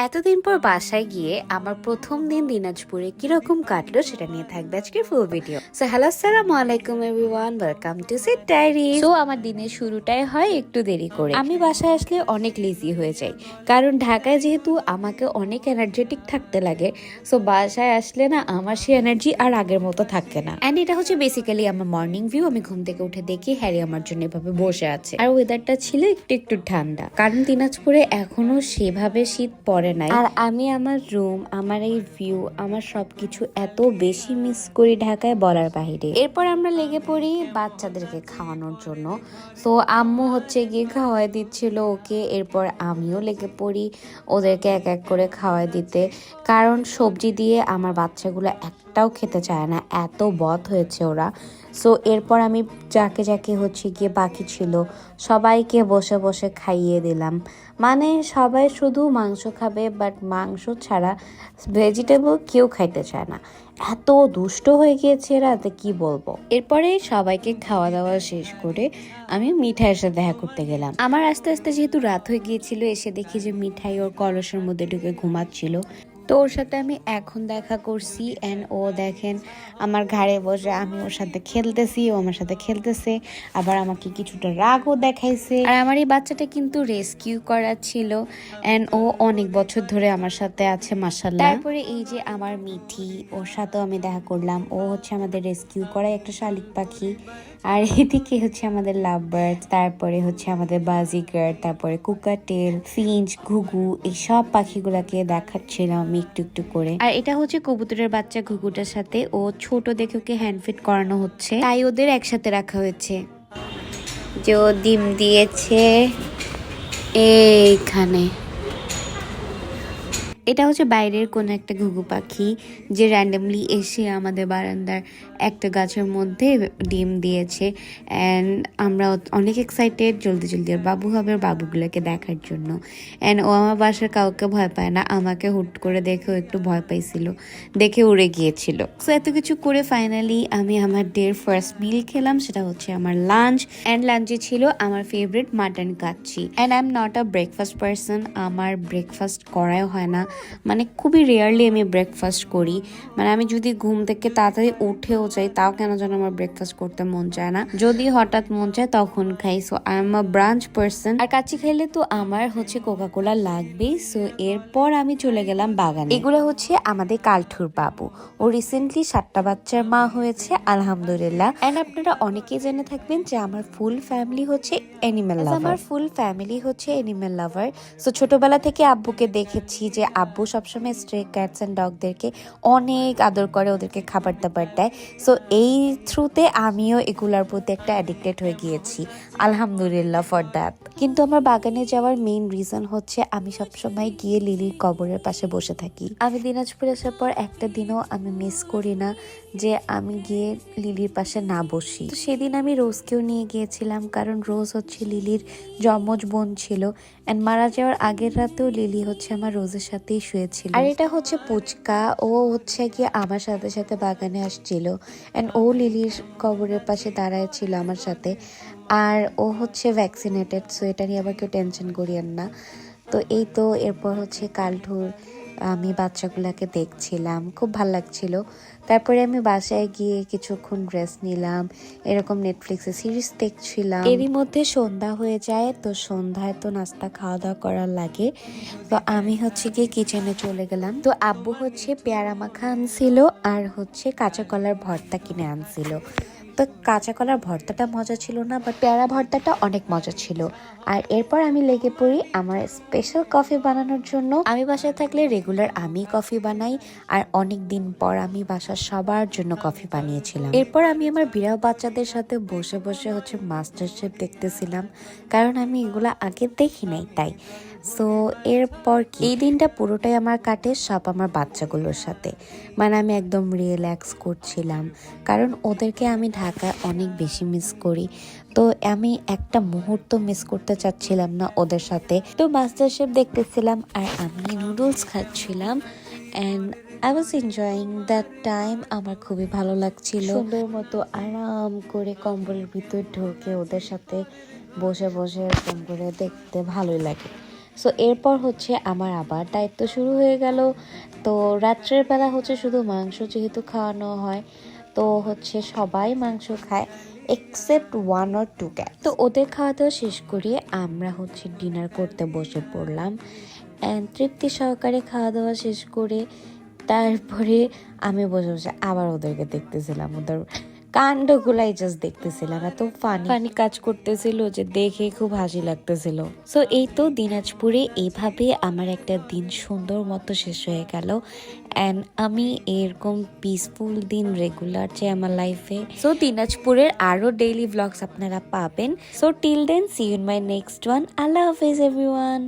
এতদিন পর বাসায় গিয়ে আমার প্রথম দিন দিনাজপুরে কিরকম কাটলো সেটা নিয়ে থাকবে আজকের ফুল ভিডিও। সো হ্যালো, আসসালামু আলাইকুম everyone, welcome to sit diary. So আমার দিনের শুরুটাই হয় একটু দেরি করে। আমি বাসায় আসলে অনেক লেজি হয়ে যাই, কারণ ঢাকায় যেহেতু আমাকে অনেক এনার্জেটিক থাকতে লাগে। সো বাসায় আসলে না আমার সেই এনার্জি আর আগের মতো থাকে না। এন্ড এটা হচ্ছে বেসিক্যালি আমার মর্নিং ভিউ। আমি ঘুম থেকে উঠে দেখি হ্যারি আমার জন্য এভাবে বসে আছে, আর ওয়েদারটা ছিল একটু একটু ঠান্ডা, কারণ দিনাজপুরে এখনো সেভাবে শীত পড়ে নাই। আর আমি আমার রুম, আমার এই ভিউ, আমার সবকিছু এত বেশি মিস করি ঢাকায় বলার বাহিরে। এরপর আমরা লেগে পড়ি বাচ্চাদেরকে খাওয়ানোর জন্য। তো আম্মু হচ্ছে গিয়ে খাওয়াই দিচ্ছিল ওকে, এরপর আমিও লেগে পড়ি ওদেরকে এক এক করে খাওয়াই দিতে, কারণ সবজি দিয়ে আমার বাচ্চাগুলো একটাও খেতে চায় না, এত বদ হয়েছে ওরা। সো এরপর আমি যাকে যাকে হচ্ছে গিয়ে বাকি ছিল সবাইকে বসে বসে খাইয়ে দিলাম। মানে সবাই শুধু মাংস খাবে, বাট মাংস ছাড়া ভেজিটেবল কেউ খাইতে চায় না। এত দুষ্ট হয়ে গিয়েছে এরা, কি বলবো। এরপরে সবাইকে খাওয়া দাওয়া শেষ করে আমি মিঠাইয়ের সাথে দেখা করতে গেলাম। আমার আস্তে আস্তে যেহেতু রাত হয়ে গিয়েছিল, এসে দেখি যে মিঠাই ওর কলসের মধ্যে ঢুকে ঘুমাচ্ছিল। তো ওর সাথে আমি এখন দেখা করছি, অ্যান্ড ও দেখেন আমার ঘাড়ে বসে আমি ওর সাথে খেলতেছি, ও আমার সাথে খেলতেছে, আবার আমাকে কিছুটা রাগও দেখাইছে। আর আমার এই বাচ্চাটা কিন্তু রেস্কিউ করা ছিল, অ্যান্ড ও অনেক বছর ধরে আমার সাথে আছে মাশাআল্লাহ। তারপরে এই যে আমার মিঠি, ওর সাথেও আমি দেখা করলাম। ও হচ্ছে আমাদের রেস্কিউ করা একটা শালিক পাখি। আর এদিকে হচ্ছে আমাদের লাভ বার্ড, তারপরে হচ্ছে আমাদের বাজিগার, তারপরে কুকাটেল, ফিঞ্চ, ঘুঘু, এই সব পাখিগুলাকে দেখাচ্ছিলাম আমি একটু একটু করে। আর এটা হচ্ছে কবুতরের বাচ্চা ঘুঘুটার সাথে, ও ছোট দেখে ওকে হ্যান্ডফিট করানো হচ্ছে, তাই ওদের একসাথে রাখা হয়েছে। যে ও ডিম দিয়েছে এইখানে। এটা হচ্ছে বাইরের কোন একটা ঘুঘু পাখি, যে র্যান্ডমলি এসে আমাদের বারান্দার একটা গাছের মধ্যে ডিম দিয়েছে। অ্যান্ড আমরা অনেক এক্সাইটেড, জলদি জলদি ওর বাবু হবে, ওর বাবুগুলোকে দেখার জন্য। অ্যান্ড ও আমার বাসার কাউকে ভয় পায় না, আমাকে হুট করে দেখেও একটু ভয় পাইছিল, দেখে উড়ে গিয়েছিল। সো এত কিছু করে ফাইনালি আমি আমার ফার্স্ট মিল খেলাম, সেটা হচ্ছে আমার লাঞ্চ। অ্যান্ড লাঞ্চে ছিল আমার favourite mutton kacchi. And I am not a breakfast person, আমার ব্রেকফাস্ট করাই হয় না, মানে খুবই রেয়ারলি আমি ব্রেকফাস্ট করি। মানে আমি যদি ঘুম থেকে তাড়াতাড়ি উঠেও যাই, তাও কেন যেন আমার ব্রেকফাস্ট করতে মন চায় না, যদি হঠাৎ মন চায় তখন খাই। So I am a branch person. আর কাচ্চি খাইলে তো আমার হচ্ছে কোকা কোলা লাগবেই। সো এরপর আমি চলে গেলাম বাগানে। এগুলো হচ্ছে আমাদের কালঠুর বাবু, ও রিসেন্টলি 7টা বাচ্চার মা হয়েছে আলহামদুলিল্লাহ। এন্ড আপনারা অনেকেই জেনে থাকবেন যে আমার ফুল ফ্যামিলি হচ্ছে অ্যানিমেল লাভার। আমার ফুল ফ্যামিলি হচ্ছে অ্যানিমেল লাভার। সো ছোটবেলা থেকে আব্বুকে দেখেছি যে আব্বু সবসময় স্ট্রে ক্যাটস অ্যান্ড ডগদেরকে অনেক আদর করে, ওদেরকে খাবার দাবার দেয়। সো এই থ্রুতে আমিও এগুলার প্রতি একটা অ্যাডিক্টেড হয়ে গিয়েছি, আলহামদুলিল্লাহ ফর দ্যাট। কিন্তু আমার বাগানে যাওয়ার মেইন রিজন হচ্ছে আমি সবসময় গিয়ে লিলির কবরের পাশে বসে থাকি। আমি দিনাজপুরে আসার পর একটা দিনও আমি মিস করি না যে আমি গিয়ে লিলির পাশে না বসি। তো সেদিন আমি রোজকেও নিয়ে গিয়েছিলাম, কারণ রোজ হচ্ছে লিলির যমজ বোন ছিল। অ্যান্ড মারা যাওয়ার আগের রাতেও লিলি হচ্ছে আমার রোজের সাথেই শুয়েছিল। আর এটা হচ্ছে পুচকা, ও হচ্ছে গিয়ে আমার সাথে সাথে বাগানে আসছিল, অ্যান্ড ও লিলির কবরের পাশে দাঁড়ায় ছিল আমার সাথে। আর ও হচ্ছে ভ্যাকসিনেটেড, সো এটা নিয়ে আবার কেউ টেনশন করিয়েন না। তো এই তো এরপর হচ্ছে কালঠুর আমি বাচ্চাগুলোকে দেখছিলাম, খুব ভাল লাগছিল। তারপরে আমি বাসায় গিয়ে কিছুক্ষণ রেস্ট নিলাম, এরকম নেটফ্লিক্সে সিরিজ দেখছিলাম। এরই মধ্যে সন্ধ্যা হয়ে যায়, তো সন্ধ্যায় তো নাস্তা খাওয়া দাওয়া করার লাগে। তো আমি হচ্ছে গিয়ে কিচেনে চলে গেলাম। তো আব্বু হচ্ছে পেয়ারা মাখা আনছিল, আর হচ্ছে কাঁচা কলার ভর্তা কিনে আনছিল। তো কাঁচা কলার ভর্তাটা মজা ছিল না, বাট পেয়ারা ভর্তাটা অনেক মজা ছিল। আর এরপর আমি লেগে পড়ি আমার স্পেশাল কফি বানানোর জন্য। আমি বাসায় থাকলে রেগুলার আমি কফি বানাই, আর অনেক দিন পর আমি বাসার সবার জন্য কফি বানিয়েছিলাম। এরপর আমি আমার বিড়াল বাচ্চাদের সাথে বসে বসে হচ্ছে মাস্টার শেফ দেখতেছিলাম, কারণ আমি এগুলা আগে দেখি নাই তাই। সো এরপর এই দিনটা পুরোটাই আমার কাটে সব আমার বাচ্চাগুলোর সাথে। মানে আমি একদম রিল্যাক্স করছিলাম, কারণ ওদেরকে আমি ঢাকায় অনেক বেশি মিস করি। তো আমি একটা মুহূর্ত মিস করতে চাচ্ছিলাম না ওদের সাথে। তো মাস্টার শেফ দেখতেছিলাম আর আমি নুডলস খাচ্ছিলাম, and I was enjoying that time. আমার খুবই ভালো লাগছিল, সুন্দর মতো আরাম করে কম্বলের ভিতর ঢুকে ওদের সাথে বসে বসে এরকম করে দেখতে ভালোই লাগে। সো এরপর হচ্ছে আমার আবার দায়িত্ব শুরু হয়ে গেল। তো রাত্রের বেলা হচ্ছে শুধু মাংস যেহেতু খাওয়ানো হয়, তো হচ্ছে সবাই মাংস খায় এক্সেপ্ট 1 or 2 ক্যাট। তো ওদের খাওয়া দাওয়া শেষ করে আমরা হচ্ছে ডিনার করতে বসে পড়লাম। অ্যান্ড তৃপ্তি সহকারে খাওয়া দাওয়া শেষ করে তারপরে আমি বসে বসে আবার ওদেরকে দেখতেছিলাম, ওদের কাণ্ডগুলাই জাস্ট দেখতেছিলাম, এত ফানি ফানি কাজ করতেছিল যে দেখে খুব হাসি লাগতেছিল। সো এই তো দিনাজপুরে এইভাবে আমার একটা দিন সুন্দর মতো শেষ হয়ে গেল। অ্যান্ড আমি এরকম পিসফুল দিন রেগুলার চাই আমার লাইফে। সো দিনাজপুরের আরো ডেইলি ব্লগস আপনারা পাবেন। So till then see you in my next one. আল্লাহ হাফেজ এভরিওয়ান।